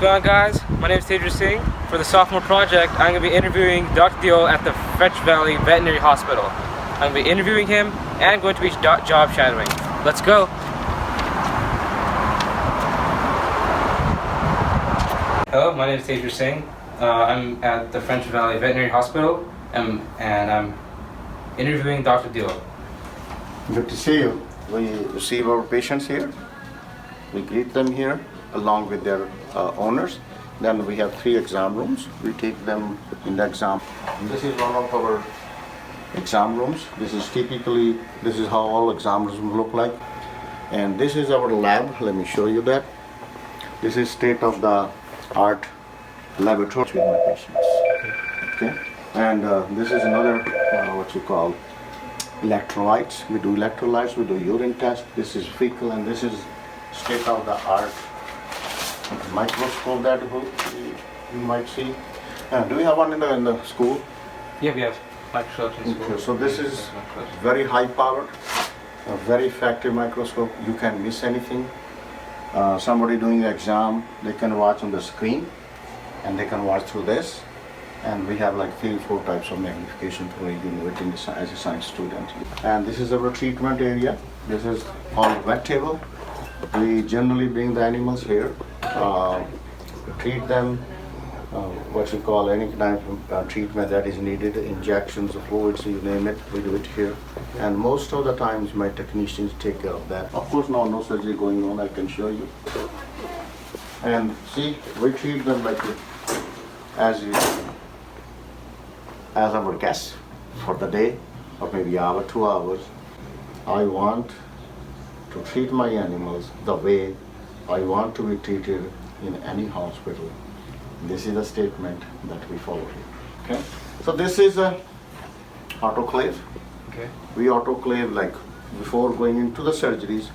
going on, guys? My name is Tejra Singh. For the sophomore project, I'm going to be interviewing Dr. Dio at the French Valley Veterinary Hospital. I'm going to be interviewing him and going to be job shadowing. Let's go! Hello, my name is Tejra Singh. I'm at the French Valley Veterinary Hospital and I'm interviewing Dr. Dio. Good to see you. We receive our patients here. We greet them here along with their owners. Then we have 3 exam rooms. We take them in the exam. And this is one of our exam rooms. This is how all exam rooms look like. And this is our lab. Let me show you that. This is state-of-the-art laboratory with my patients. Okay. And this is another what you call electrolytes. We do electrolytes. We do urine test. This is fecal, and this is state-of-the-art microscope that you might see. Do we have one in the school? Yeah, we have microscopes in school. Okay, so this is very high powered, a very effective microscope. You can miss anything. Somebody doing the exam, they can watch on the screen and they can watch through this. And we have like 3-4 types of magnification for you as a science student. And this is our treatment area. This is called wet table. We generally bring the animals here, treat them, what you call any kind of treatment that is needed, injections, fluids, you name it, we do it here. And most of the times my technicians take care of that. Of course now no surgery going on, I can show you. And see, we treat them like as our guests for the day, or maybe hour, 2 hours. I want to treat my animals the way I want to be treated in any hospital. This is a statement that we follow here. Okay. So this is a autoclave. Okay. We autoclave like before going into the surgeries.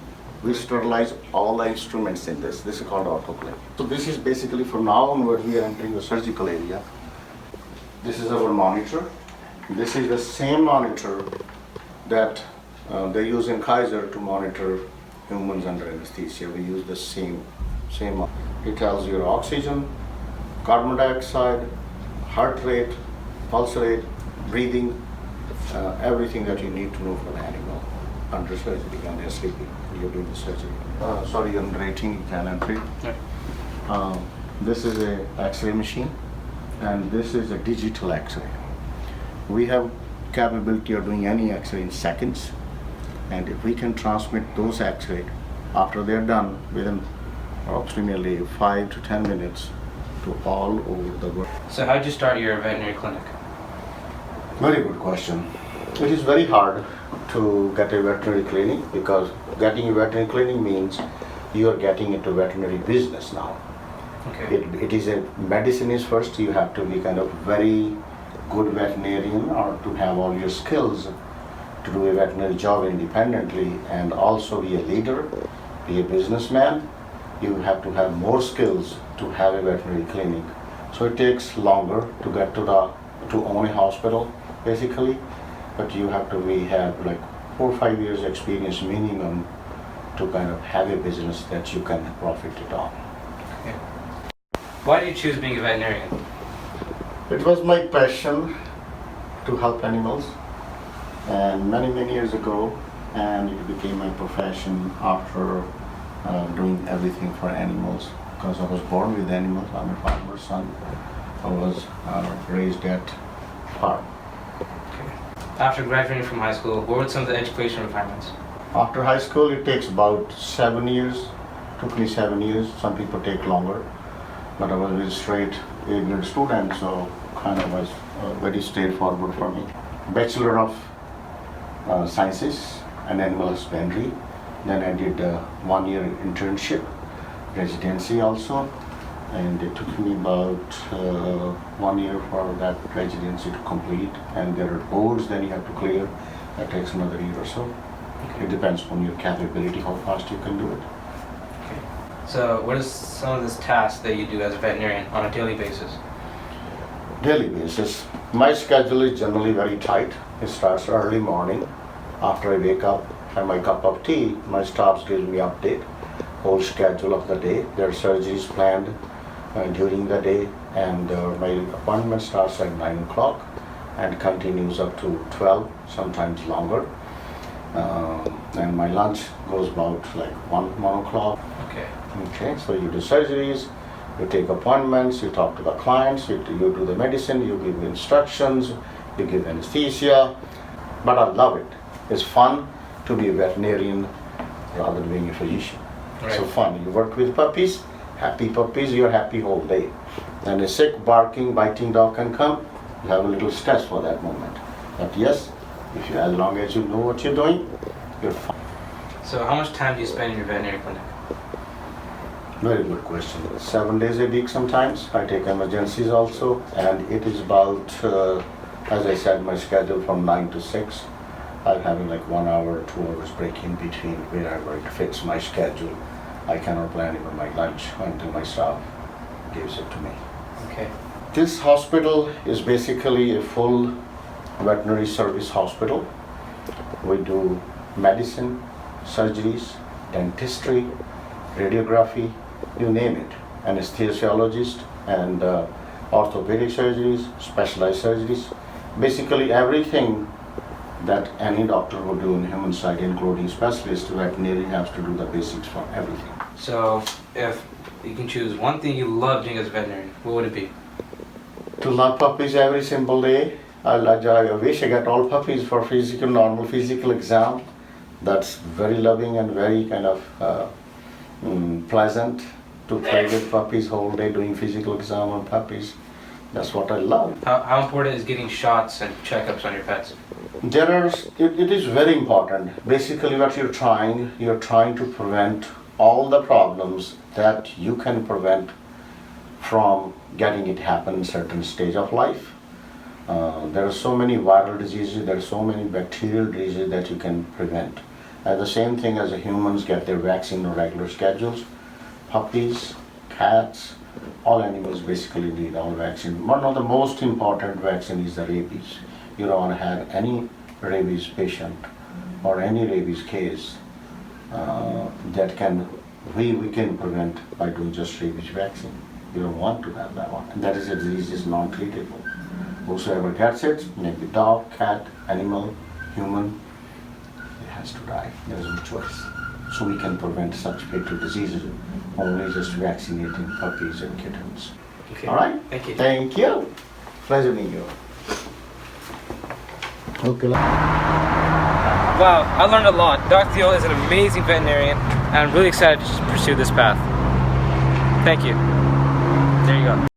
We sterilize all the instruments in this. This is called autoclave. So this is basically from now onward we are entering the surgical area. This is our monitor. This is the same monitor that they use in Kaiser to monitor humans under anesthesia. We use the same. It tells your oxygen, carbon dioxide, heart rate, pulse rate, breathing, everything that you need to know for the animal under surgery when they're sleeping. You're doing the surgery. Under 18 you can entry. Yeah. This is a X-ray machine, and this is a digital X-ray. We have capability of doing any X-ray in seconds. And if we can transmit those X-rays after they're done within approximately 5 to 10 minutes to all over the world. So how did you start your veterinary clinic? Very good question. It is very hard to get a veterinary clinic because getting a veterinary clinic means you are getting into veterinary business now. Okay. It is a medicine is first. You have to be kind of very good veterinarian or to have all your skills to do a veterinary job independently, and also be a leader, be a businessman. You have to have more skills to have a veterinary clinic. So it takes longer to get to own a hospital basically, but you have to have like 4 or 5 years experience minimum to kind of have a business that you can profit it on. Okay. Why did you choose being a veterinarian? It was my passion to help animals. And many years ago, and it became my profession after doing everything for animals, because I was born with animals. I'm a farmer's son. I was raised at farm. Okay. After graduating from high school, what were some of the education requirements? After high school, it takes about 7 years. Took me 7 years. Some people take longer, but I was a straight A-grade student, so kind of was very straightforward for me. Bachelor of Sciences and Animal Husbandry. Then I did a 1-year internship, residency also, and it took me about 1 year for that residency to complete. And there are boards then you have to clear. That takes another year or so. Okay. It depends on your capability, how fast you can do it. Okay. So what is some of this tasks that you do as a veterinarian on a daily basis? Daily basis. My schedule is generally very tight. It starts early morning. After I wake up, have my cup of tea, my staff gives me update, whole schedule of the day. There are surgeries planned, during the day, and my appointment starts at 9 o'clock and continues up to 12, sometimes longer. And my lunch goes about like 1 o'clock. Okay. Okay, so you do surgeries, you take appointments, you talk to the clients, you do the medicine, you give instructions, you give anesthesia. But I love it. It's fun to be a veterinarian rather than being a physician. Right. So fun. You work with puppies, you're happy whole day. And a sick, barking, biting dog can come, you have a little stress for that moment. But yes, if you, as long as you know what you're doing, you're fine. So how much time do you spend in your veterinary clinic? Very good question. 7 days a week sometimes. I take emergencies also, and it is about, as I said, my schedule from 9 to 6. I'm having like 1 hour, 2 hours break in between wherever it fits my schedule. I cannot plan even my lunch until my staff gives it to me. Okay. This hospital is basically a full veterinary service hospital. We do medicine, surgeries, dentistry, radiography, you name it, anesthesiologist, and orthopedic surgeries, specialized surgeries, basically everything that any doctor would do in human side, including specialist. Veterinary has to do the basics for everything. So if you can choose one thing you love doing as a veterinarian, what would it be? To love puppies every simple day. I wish I got all puppies for normal physical exam. That's very loving and very kind of pleasant to play with puppies whole day, doing physical exam on puppies. That's what I love. How important is getting shots and checkups on your pets? It is very important. Basically what you're trying to prevent all the problems that you can prevent from getting it happen in certain stage of life. There are so many viral diseases, there are so many bacterial diseases that you can prevent. The same thing as the humans get their vaccine on regular schedules. Puppies, cats, all animals basically need all vaccine. One of the most important vaccine is the rabies. You don't want to have any rabies patient or any rabies case that we can prevent by doing just rabies vaccine. You don't want to have that one. And that is a disease is non-treatable. Whosoever gets it, maybe dog, cat, animal, human, it has to die. There is no choice. So we can prevent such fatal diseases only just vaccinating puppies and kittens. Okay. All right? Thank you. Thank you. Pleasure meeting you. Okay. Wow, I learned a lot. Dr. Thiel is an amazing veterinarian, and I'm really excited to pursue this path. Thank you.